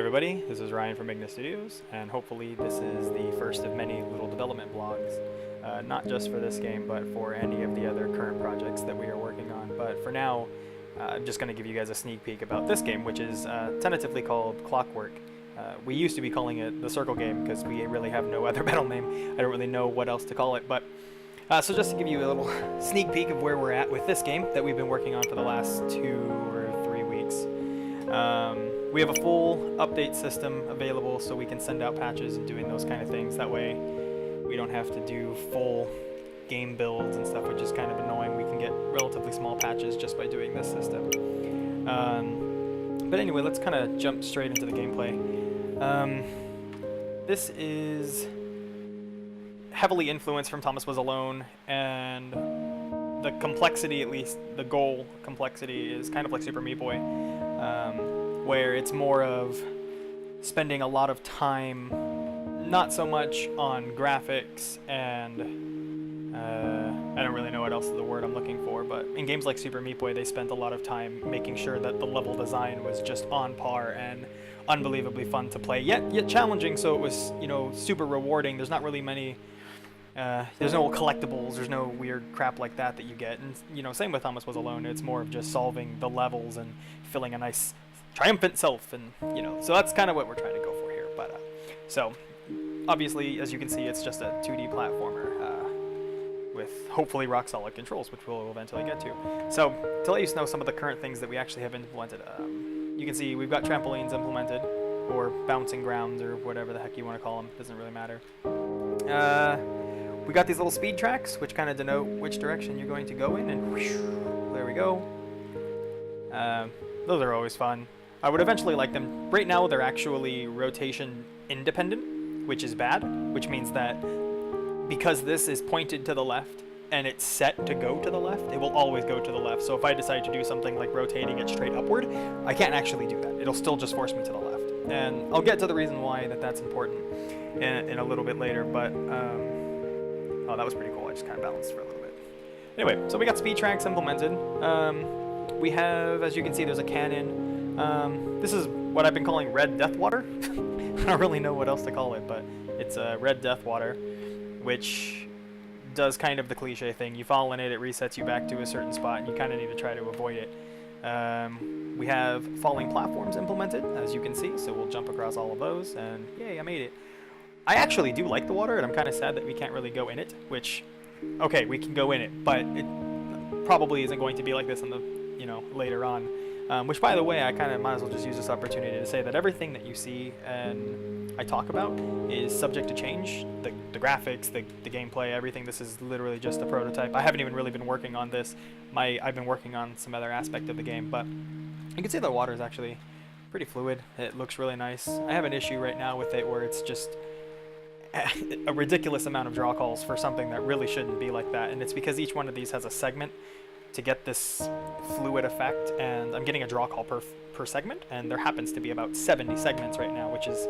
everybody, this is Ryan from Ignis Studios, and hopefully this is the first of many little development vlogs, not just for this game, but for any of the other current projects that we are working on. But for now, I'm just going to give you guys a sneak peek about this game, which is tentatively called ClockWork. We used to be calling it the Circle Game, because we really have no other battle name. I don't really know what else to call it, but so just to give you a little sneak peek of where we're at with this game that we've been working on for the last 2 or 3 weeks. We have a full update system available, so we can send out patches and doing those kind of things. That way we don't have to do full game builds and stuff, which is kind of annoying. We can get relatively small patches just by doing this system. But anyway, let's kind of jump straight into the gameplay. This is heavily influenced from Thomas Was Alone, and the complexity, at least the goal complexity, is kind of like Super Meat Boy, where it's more of spending a lot of time, not so much on graphics and I don't really know what else is the word I'm looking for, but in games like Super Meat Boy, they spent a lot of time making sure that the level design was just on par and unbelievably fun to play, yet challenging, so it was, you know, super rewarding. There's not really many there's no collectibles, there's no weird crap like that that you get, and you know, same with Thomas Was Alone. It's more of just solving the levels and feeling a nice triumphant self, and you know, so that's kind of what we're trying to go for here. But so obviously, as you can see, it's just a 2D platformer with hopefully rock solid controls, which we'll eventually get to. So to let you know some of the current things that we actually have implemented, you can see we've got trampolines implemented, or bouncing grounds, or whatever the heck you want to call them, doesn't really matter. We got these little speed tracks, which kind of denote which direction you're going to go in, and whew, there we go. Those are always fun. I would eventually like them. Right now they're actually rotation independent, which is bad, which means that because this is pointed to the left and it's set to go to the left, it will always go to the left. So if I decide to do something like rotating it straight upward, I can't actually do that. It'll still just force me to the left. And I'll get to the reason why that's important in a little bit later, but oh, that was pretty cool. I just kind of balanced for a little bit. Anyway, so we got speed tracks implemented. We have, as you can see, there's a cannon. This is what I've been calling Red Death Water. I don't really know what else to call it, but it's Red Death Water, which does kind of the cliche thing. You fall in it, it resets you back to a certain spot, and you kind of need to try to avoid it. We have falling platforms implemented, as you can see, so we'll jump across all of those, and yay, I made it. I actually do like the water, and I'm kind of sad that we can't really go in it, which, okay, we can go in it, but it probably isn't going to be like this in the, you know, later on. Which, by the way, I kind of might as well just use this opportunity to say that everything that you see and I talk about is subject to change. The graphics, the gameplay, everything. This is literally just a prototype. I haven't even really been working on this. I've been working on some other aspect of the game, but you can see the water is actually pretty fluid. It looks really nice. I have an issue right now with it where it's just a ridiculous amount of draw calls for something that really shouldn't be like that, and it's because each one of these has a segment to get this fluid effect, and I'm getting a draw call per segment, and there happens to be about 70 segments right now, which is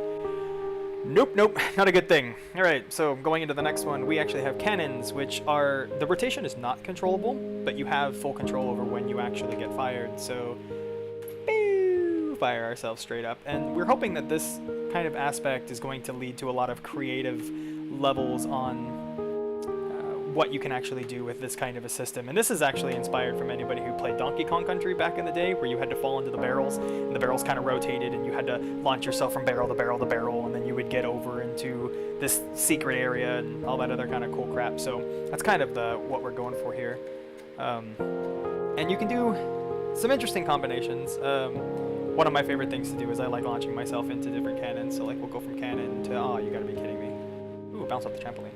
nope, not a good thing. Alright, so going into the next one, we actually have cannons, which are, the rotation is not controllable, but you have full control over when you actually get fired, so fire ourselves straight up. And we're hoping that this kind of aspect is going to lead to a lot of creative levels on what you can actually do with this kind of a system. And this is actually inspired from anybody who played Donkey Kong Country back in the day, where you had to fall into the barrels, and the barrels kind of rotated, and you had to launch yourself from barrel to barrel to barrel, and then you would get over into this secret area and all that other kind of cool crap. So that's kind of what we're going for here. And you can do some interesting combinations. One of my favorite things to do is I like launching myself into different cannons. So like we'll go from cannon to, oh, you gotta be kidding me. Ooh, bounce off the trampoline.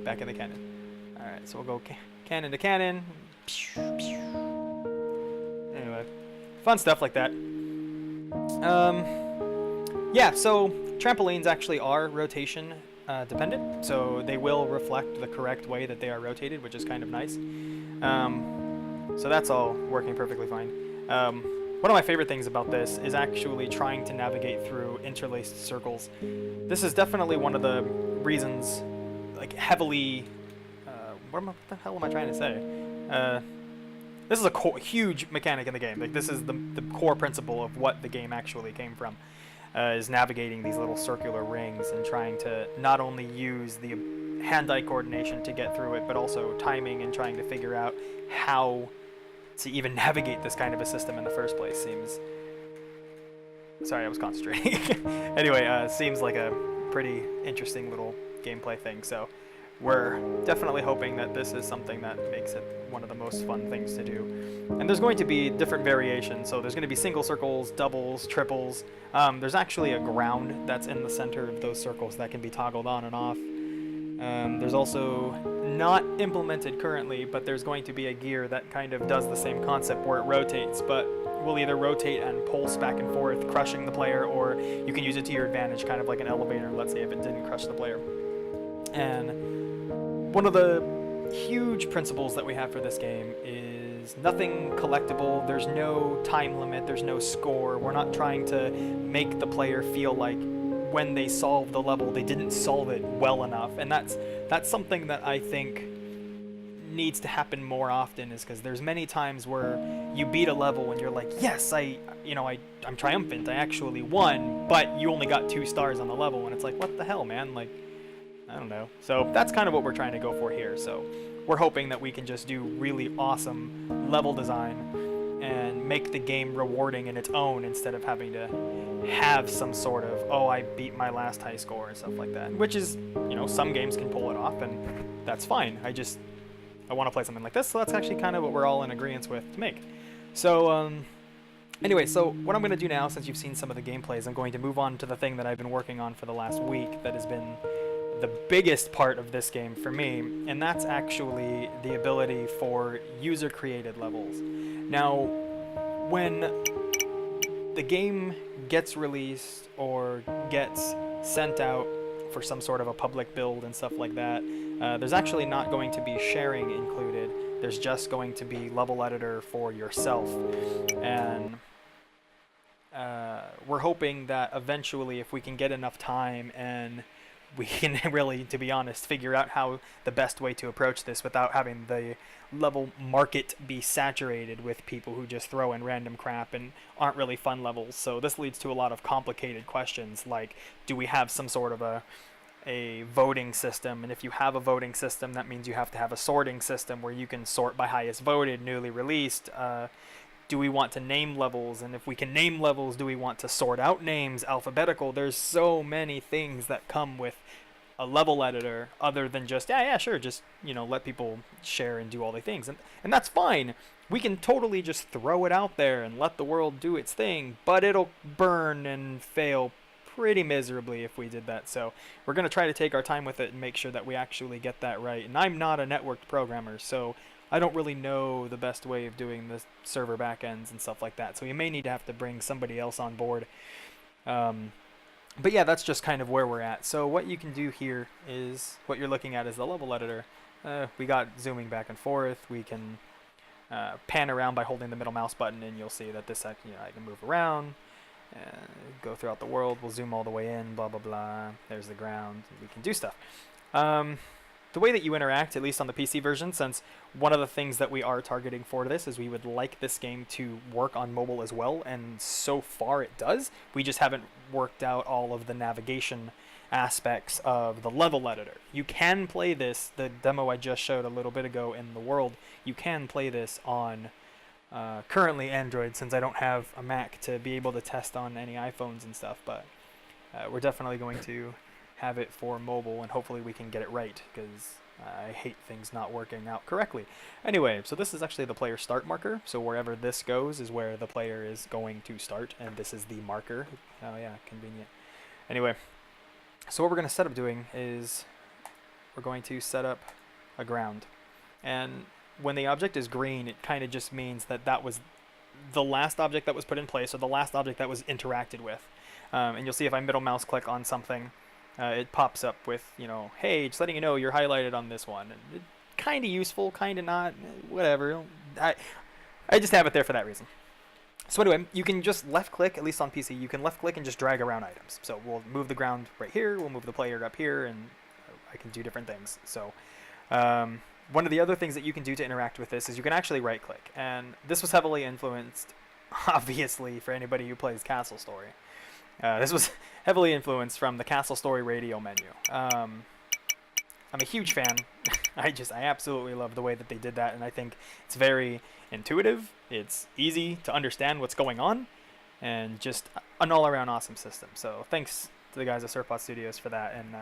Back in the cannon. Alright, so we'll go cannon to cannon. Anyway, fun stuff like that. Yeah, so trampolines actually are rotation dependent, so they will reflect the correct way that they are rotated, which is kind of nice. So that's all working perfectly fine. One of my favorite things about this is actually trying to navigate through interlaced circles. This is definitely one of the reasons, like heavily, what the hell am I trying to say? This is a huge mechanic in the game. Like, this is the core principle of what the game actually came from. is navigating these little circular rings and trying to not only use the hand-eye coordination to get through it, but also timing and trying to figure out how to even navigate this kind of a system in the first place. Seems... Sorry, I was concentrating. Anyway, seems like a pretty interesting little gameplay thing, so we're definitely hoping that this is something that makes it one of the most fun things to do. And there's going to be different variations, so there's going to be single circles, doubles, triples. There's actually a ground that's in the center of those circles that can be toggled on and off. There's also, not implemented currently, but there's going to be a gear that kind of does the same concept where it rotates, but will either rotate and pulse back and forth, crushing the player, or you can use it to your advantage, kind of like an elevator, let's say, if it didn't crush the player. And one of the huge principles that we have for this game is nothing collectible. There's no time limit, there's no score. We're not trying to make the player feel like when they solve the level, they didn't solve it well enough. And that's something that I think needs to happen more often, is because there's many times where you beat a level and you're like, yes, I'm triumphant, I actually won, but you only got 2 stars on the level, and it's like, what the hell, man? Like, I don't know. So that's kind of what we're trying to go for here. So we're hoping that we can just do really awesome level design and make the game rewarding in its own, instead of having to have some sort of, oh, I beat my last high score and stuff like that, which is, some games can pull it off, and that's fine. I want to play something like this, so that's actually kind of what we're all in agreement with to make. So, anyway, so what I'm going to do now, since you've seen some of the gameplays, I'm going to move on to the thing that I've been working on for the last week that has been the biggest part of this game for me, and that's actually the ability for user-created levels. Now, when the game gets released or gets sent out for some sort of a public build and stuff like that, there's actually not going to be sharing included. There's just going to be level editor for yourself. And we're hoping that eventually, if we can get enough time and we can really, to be honest, figure out how the best way to approach this without having the level market be saturated with people who just throw in random crap and aren't really fun levels. So this leads to a lot of complicated questions, like, do we have some sort of a voting system? And if you have a voting system, that means you have to have a sorting system where you can sort by highest voted, newly released. Do we want to name levels? And if we can name levels, do we want to sort out names, alphabetical? There's so many things that come with a level editor, other than just, yeah, sure, just, let people share and do all the things. And that's fine. We can totally just throw it out there and let the world do its thing, but it'll burn and fail pretty miserably if we did that. So we're going to try to take our time with it and make sure that we actually get that right. And I'm not a networked programmer, so I don't really know the best way of doing the server backends and stuff like that. So you may need to have to bring somebody else on board. But yeah, that's just kind of where we're at. So what you can do here is, what you're looking at is the level editor. We got zooming back and forth. We can pan around by holding the middle mouse button, and you'll see that this, I can move around, go throughout the world. We'll zoom all the way in, blah, blah, blah. There's the ground. We can do stuff. The way that you interact, at least on the PC version, since one of the things that we are targeting for this is we would like this game to work on mobile as well, and so far it does. We just haven't worked out all of the navigation aspects of the level editor. You can play this, the demo I just showed a little bit ago in the world, you can play this on currently Android, since I don't have a Mac to be able to test on any iPhones and stuff, but we're definitely going to have it for mobile, and hopefully we can get it right, because I hate things not working out correctly. Anyway, so this is actually the player start marker, so wherever this goes is where the player is going to start, and this is the marker. Oh yeah, convenient. Anyway, so what we're going to set up doing is we're going to set up a ground, and when the object is green, it kind of just means that that was the last object that was put in place, or the last object that was interacted with. And you'll see if I middle mouse click on something, it pops up with, hey, just letting you know you're highlighted on this one. And kind of useful, kind of not, whatever. I just have it there for that reason. So anyway, you can just left click, at least on PC, you can left click and just drag around items. So we'll move the ground right here, we'll move the player up here, and I can do different things. So one of the other things that you can do to interact with this is you can actually right click. And this was heavily influenced, obviously, for anybody who plays Castle Story. This was heavily influenced from the Castle Story radio menu. I'm a huge fan. I absolutely love the way that they did that, and I think it's very intuitive. It's easy to understand what's going on, and just an all-around awesome system. So thanks to the guys at Surfbot Studios for that, and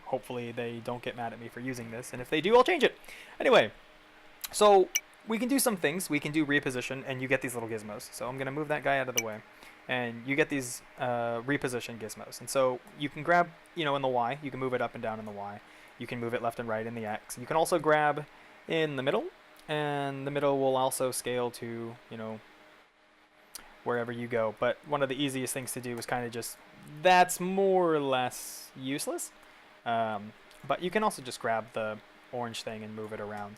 hopefully they don't get mad at me for using this, and if they do, I'll change it. Anyway, so we can do some things. We can do reposition, and you get these little gizmos. So I'm going to move that guy out of the way, and you get these reposition gizmos. And so you can grab, in the Y, you can move it up and down in the Y. You can move it left and right in the X. You can also grab in the middle, and the middle will also scale to, wherever you go. But one of the easiest things to do is kind of just, that's more or less useless. But you can also just grab the orange thing and move it around.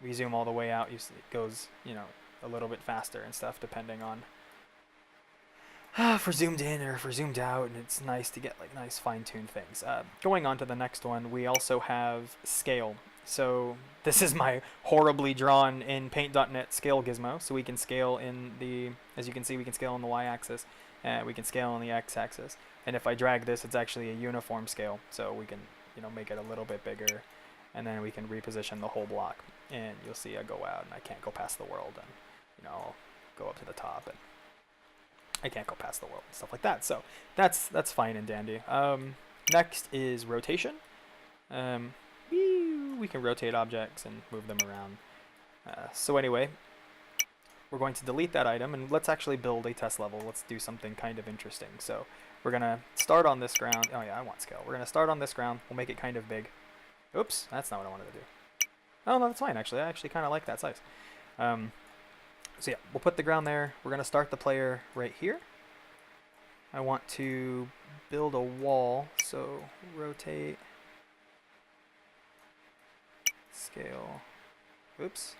We zoom all the way out, you see it goes, a little bit faster and stuff, depending on if we're zoomed in or if we're zoomed out, and it's nice to get like nice fine-tuned things. Going on to the next one, we also have scale. So this is my horribly drawn in Paint.net scale gizmo. So we can scale in the, as you can see, we can scale on the Y-axis, and we can scale on the X-axis. And if I drag this, it's actually a uniform scale. So we can, make it a little bit bigger, and then we can reposition the whole block. And you'll see I go out, and I can't go past the world, and I'll go up to the top, and I can't go past the world and stuff like that. So that's fine and dandy. Next is rotation. We can rotate objects and move them around. So anyway, we're going to delete that item, and let's actually build a test level. Let's do something kind of interesting. So we're going to start on this ground. Oh yeah, I want scale. We're going to start on this ground. We'll make it kind of big. Oops, that's not what I wanted to do. Oh, no, that's fine, actually. I actually kind of like that size. So yeah, we'll put the ground there. We're going to start the player right here. I want to build a wall, so rotate, scale. Oops.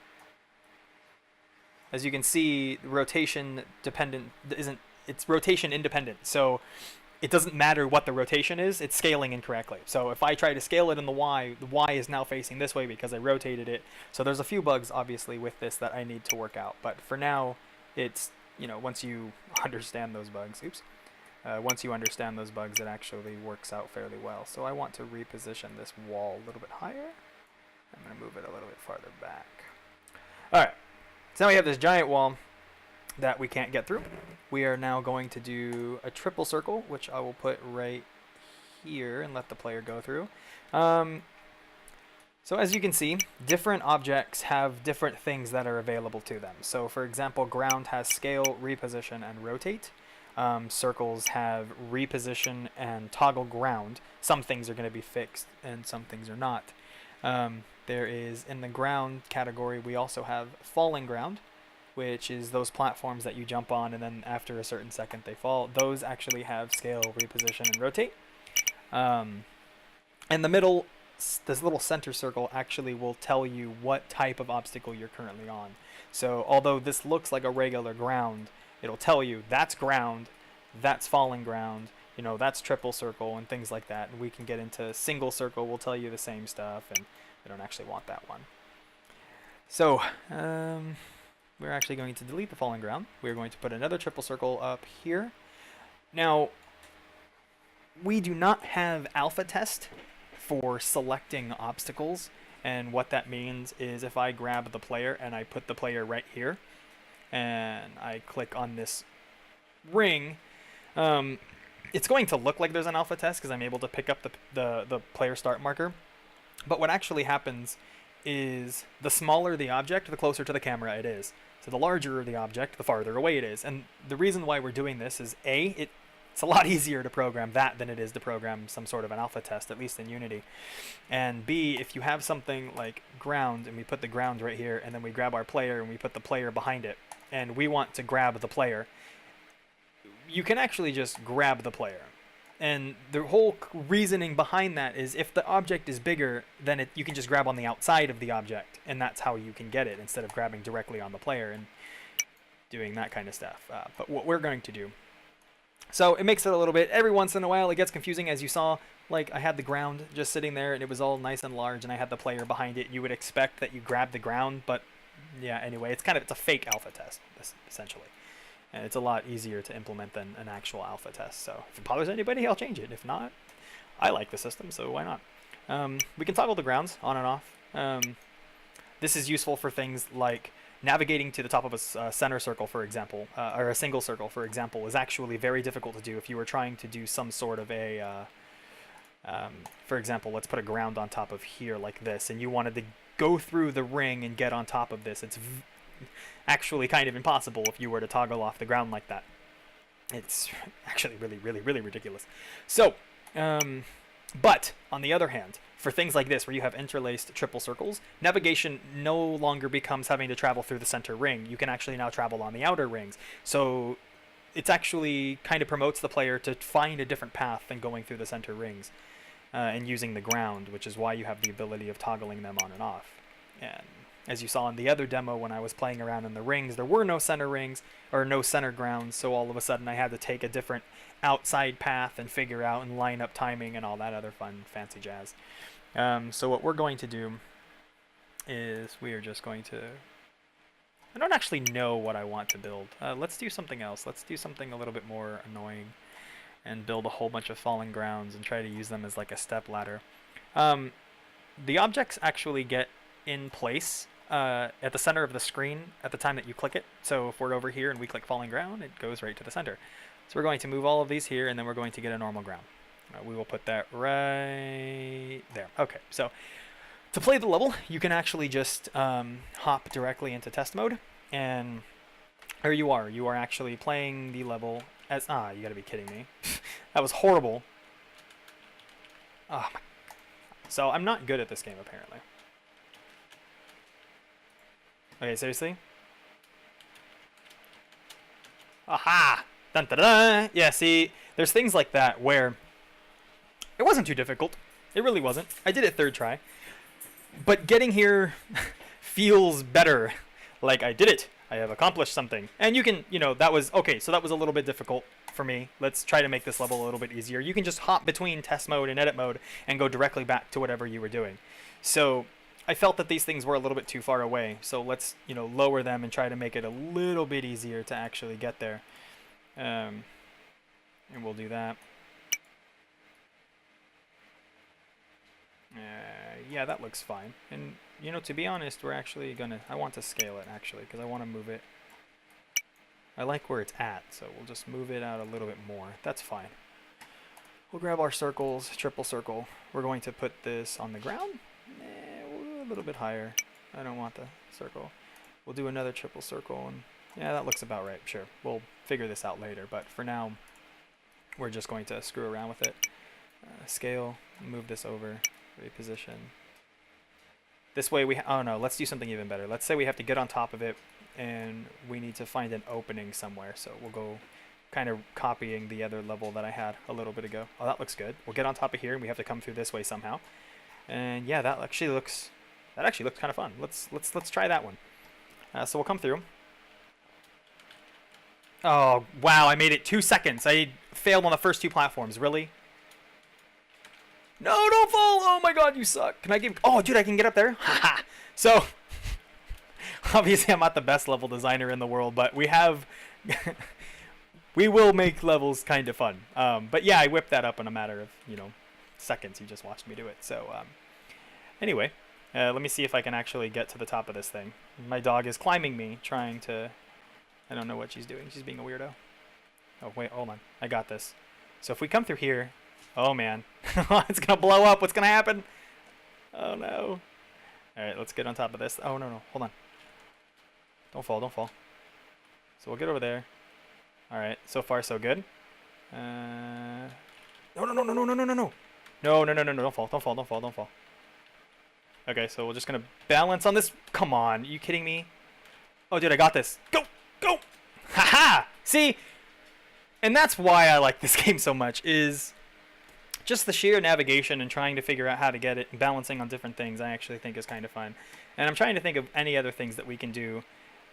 As you can see, rotation dependent it's rotation independent. So it doesn't matter what the rotation is, it's scaling incorrectly. So if I try to scale it in the Y is now facing this way because I rotated it. So there's a few bugs, obviously, with this that I need to work out. But for now, it's, once you understand those bugs, once you understand those bugs, it actually works out fairly well. So I want to reposition this wall a little bit higher. I'm going to move it a little bit farther back. All right, so now we have this giant wall that we can't get through. We are now going to do a triple circle, which I will put right here and let the player go through. So as you can see, different objects have different things that are available to them. So for example, ground has scale, reposition, and rotate. Circles have reposition and toggle ground. Some things are going to be fixed and some things are not. There is, in the ground category, we also have falling ground, which is those platforms that you jump on and then after a certain second they fall. Those actually have scale, reposition, and rotate. In the middle, this little center circle actually will tell you what type of obstacle you're currently on. So although this looks like a regular ground, it'll tell you that's ground, that's falling ground, that's triple circle and things like that. And we can get into single circle, will tell you the same stuff, and I don't actually want that one. So we're actually going to delete the falling ground. We're going to put another triple circle up here. Now, we do not have alpha test for selecting obstacles, and what that means is if I grab the player and I put the player right here and I click on this ring, it's going to look like there's an alpha test because I'm able to pick up the player start marker. But what actually happens is the smaller the object, the closer to the camera it is. So the larger the object, the farther away it is. And the reason why we're doing this is A, it's a lot easier to program that than it is to program some sort of an alpha test, at least in Unity. And B, if you have something like ground and we put the ground right here and then we grab our player and we put the player behind it and we want to grab the player, you can actually just grab the player. And the whole reasoning behind that is if the object is bigger, then you can just grab on the outside of the object, and that's how you can get it instead of grabbing directly on the player and doing that kind of stuff. But what we're going to do, so it makes it a little bit, every once in a while it gets confusing. As you saw, like I had the ground just sitting there and it was all nice and large and I had the player behind it. You would expect that you grab the ground, but yeah, anyway, it's a fake alpha test, essentially. And it's a lot easier to implement than an actual alpha test. So if it bothers anybody, I'll change it. If not, I like the system, so why not? We can toggle the grounds on and off. This is useful for things like navigating to the top of a center circle, for example, or a single circle, for example, is actually very difficult to do if you were trying to do some sort of a, for example, let's put a ground on top of here like this, and you wanted to go through the ring and get on top of this. It's actually kind of impossible if you were to toggle off the ground like that. It's actually really, really, really ridiculous. So, but on the other hand, for things like this where you have interlaced triple circles, navigation no longer becomes having to travel through the center ring. You can actually now travel on the outer rings. So it's actually kind of promotes the player to find a different path than going through the center rings and using the ground, which is why you have the ability of toggling them on and off. And as you saw in the other demo when I was playing around in the rings, there were no center rings or no center grounds, so all of a sudden I had to take a different outside path and figure out and line up timing and all that other fun fancy jazz. So what we're going to do is we are just going to... I don't actually know what I want to build. Let's do something else. Let's do something a little bit more annoying and build a whole bunch of falling grounds and try to use them as like a step ladder. The objects actually get in place at the center of the screen at the time that you click it. So if we're over here and we click falling ground, it goes right to the center. So we're going to move all of these here, and then we're going to get a normal ground. We will put that right there. Okay, so to play the level, you can actually just hop directly into test mode, and there you are. You are actually playing the level as... you gotta be kidding me. That was horrible. Oh my... So I'm not good at this game, apparently. Okay, seriously? Aha! Dun, dun, dun. Yeah, see, there's things like that where it wasn't too difficult. It really wasn't. I did it third try. But getting here feels better. Like, I did it. I have accomplished something. And you can, you know, that was... Okay, so that was a little bit difficult for me. Let's try to make this level a little bit easier. You can just hop between test mode and edit mode and go directly back to whatever you were doing. So I felt that these things were a little bit too far away. So let's, you know, lower them and try to make it a little bit easier to actually get there. And we'll do that. Yeah, that looks fine. And, you know, to be honest, we're actually gonna... I want to scale it, actually, because I want to move it... I like where it's at, so we'll just move it out a little bit more. That's fine. We'll grab our circles, triple circle. We're going to put this on the ground. We'll go a little bit higher. I don't want the circle. We'll do another triple circle, and yeah, that looks about right. Sure, we'll figure this out later, but for now, we're just going to screw around with it. Scale, move this over, reposition. This way we... oh no, let's do something even better. Let's say we have to get on top of it, and we need to find an opening somewhere, so we'll go kind of copying the other level that I had a little bit ago. Oh, that looks good. We'll get on top of here, and we have to come through this way somehow. And yeah, that actually looks kind of fun. Let's try that one. So we'll come through. Oh wow, I made it 2 seconds. I failed on the first 2 platforms. Really? No, don't fall! Oh my god, you suck. Can I give... oh, dude, I can get up there? Haha. So, obviously I'm not the best level designer in the world, but we have... we will make levels kind of fun. But yeah, I whipped that up in a matter of, you know, seconds. You just watched me do it. So, anyway, let me see if I can actually get to the top of this thing. My dog is climbing me, trying to... I don't know what she's doing. She's being a weirdo. Oh, wait, hold on. I got this. So if we come through here... oh, man. It's going to blow up. What's going to happen? Oh, no. All right, let's get on top of this. Oh, no, no. Hold on. Don't fall. Don't fall. So we'll get over there. All right. So far, so good. No, no, no, no, no, no, no, no, no. No, no, no, no, no. Don't fall. Don't fall. Don't fall. Don't fall. Okay, so we're just going to balance on this. Come on. Are you kidding me? Oh, dude, I got this. Go. Go. Ha-ha. See? And that's why I like this game so much, is... just the sheer navigation and trying to figure out how to get it and balancing on different things I actually think is kind of fun. And I'm trying to think of any other things that we can do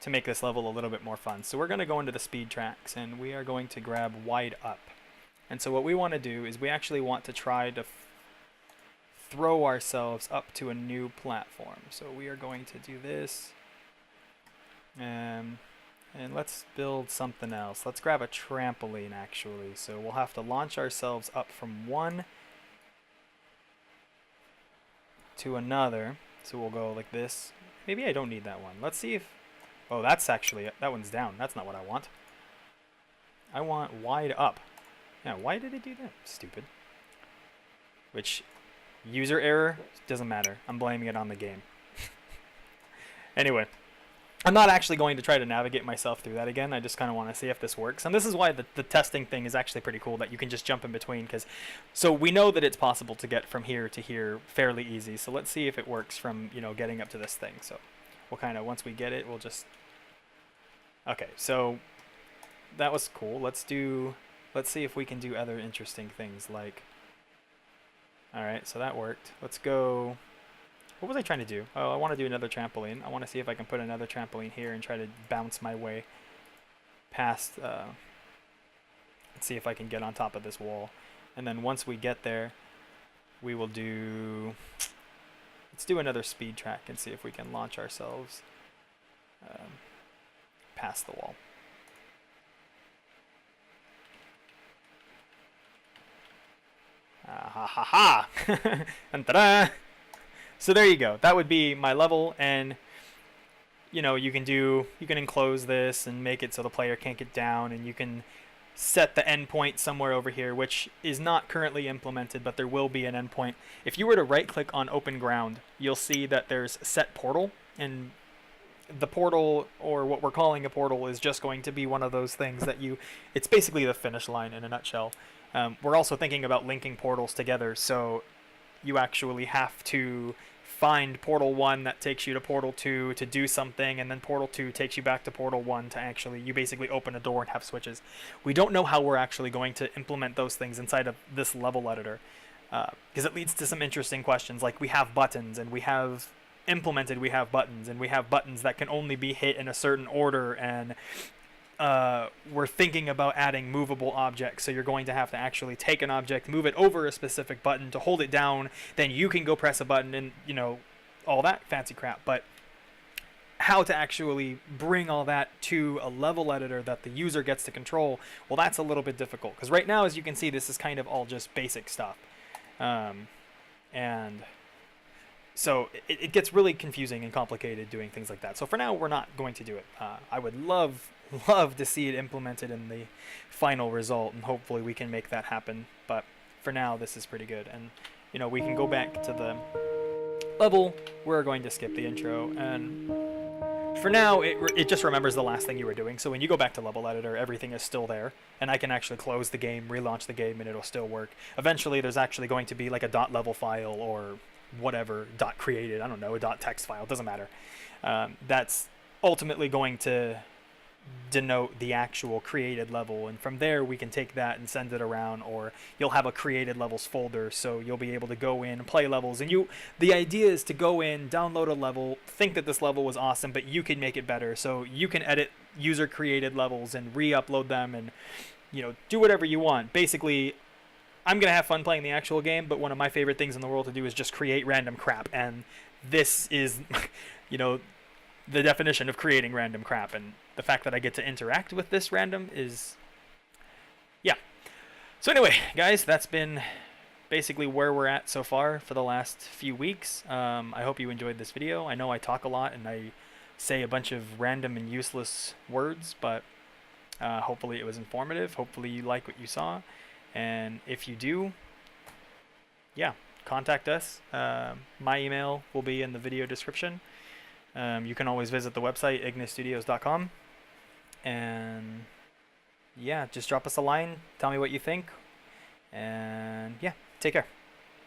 to make this level a little bit more fun. So we're going to go into the speed tracks, and we are going to grab wide up. And so what we want to do is we actually want to try to throw ourselves up to a new platform. So we are going to do this. And let's build something else. Let's grab a trampoline, actually. So we'll have to launch ourselves up from one to another. So we'll go like this. Maybe I don't need that one. Let's see if... Oh, that's actually... That one's down. That's not what I want. I want wide up. Yeah, why did it do that? Stupid. Which, user error, doesn't matter. I'm blaming it on the game. Anyway. I'm not actually going to try to navigate myself through that again. I just kind of want to see if this works. And this is why the testing thing is actually pretty cool, that you can just jump in between. So we know that it's possible to get from here to here fairly easy. So let's see if it works from, you know, getting up to this thing. So we'll kind of, once we get it, we'll just... Okay, so that was cool. Let's see if we can do other interesting things like... Alright, so that worked. Let's go... What was I trying to do? Oh, I want to do another trampoline. I want to see if I can put another trampoline here and try to bounce my way past... let's see if I can get on top of this wall. And then once we get there, we will do... Let's do another speed track and see if we can launch ourselves past the wall. Ha ha ha! And ta-da! So there you go. That would be my level, and you know, you can enclose this and make it so the player can't get down, and you can set the endpoint somewhere over here, which is not currently implemented, but there will be an endpoint. If you were to right click on open ground, you'll see that there's set portal, and the portal, or what we're calling a portal, is just going to be one of those things that it's basically the finish line in a nutshell. We're also thinking about linking portals together, so you actually have to find portal 1 that takes you to portal 2 to do something, and then portal 2 takes you back to portal 1 to actually, you basically open a door and have switches. We don't know how we're actually going to implement those things inside of this level editor, because it leads to some interesting questions, like we have buttons, and we have buttons, and we have buttons that can only be hit in a certain order, and we're thinking about adding movable objects, so you're going to have to actually take an object, move it over a specific button to hold it down, then you can go press a button, and you know, all that fancy crap. But how to actually bring all that to a level editor that the user gets to control, well, that's a little bit difficult, because right now, as you can see, this is kind of all just basic stuff, and so it gets really confusing and complicated doing things like that. So for now, we're not going to do it. I would love to see it implemented in the final result, and hopefully we can make that happen. But for now, this is pretty good. And you know, we can go back to the level. We're going to skip the intro, and for now, it just remembers the last thing you were doing. So when you go back to level editor, everything is still there, and I can actually close the game, relaunch the game, and it'll still work. Eventually, there's actually going to be like a .level file or whatever, .created, I don't know, a .text file, doesn't matter. That's ultimately going to denote the actual created level, and from there we can take that and send it around, or you'll have a created levels folder, so you'll be able to go in and play levels, and the idea is to go in, download a level, think that this level was awesome, but you can make it better, so you can edit user created levels and re-upload them, and you know, do whatever you want. Basically, I'm going to have fun playing the actual game, but one of my favorite things in the world to do is just create random crap, and this is, you know, the definition of creating random crap, and the fact that I get to interact with this random is, yeah. So anyway, guys, that's been basically where we're at so far for the last few weeks. I hope you enjoyed this video. I know I talk a lot, and I say a bunch of random and useless words, but hopefully it was informative. Hopefully you like what you saw. And if you do, yeah, contact us. My email will be in the video description. You can always visit the website, ignisstudios.com. And yeah, just drop us a line. Tell me what you think. And yeah, take care.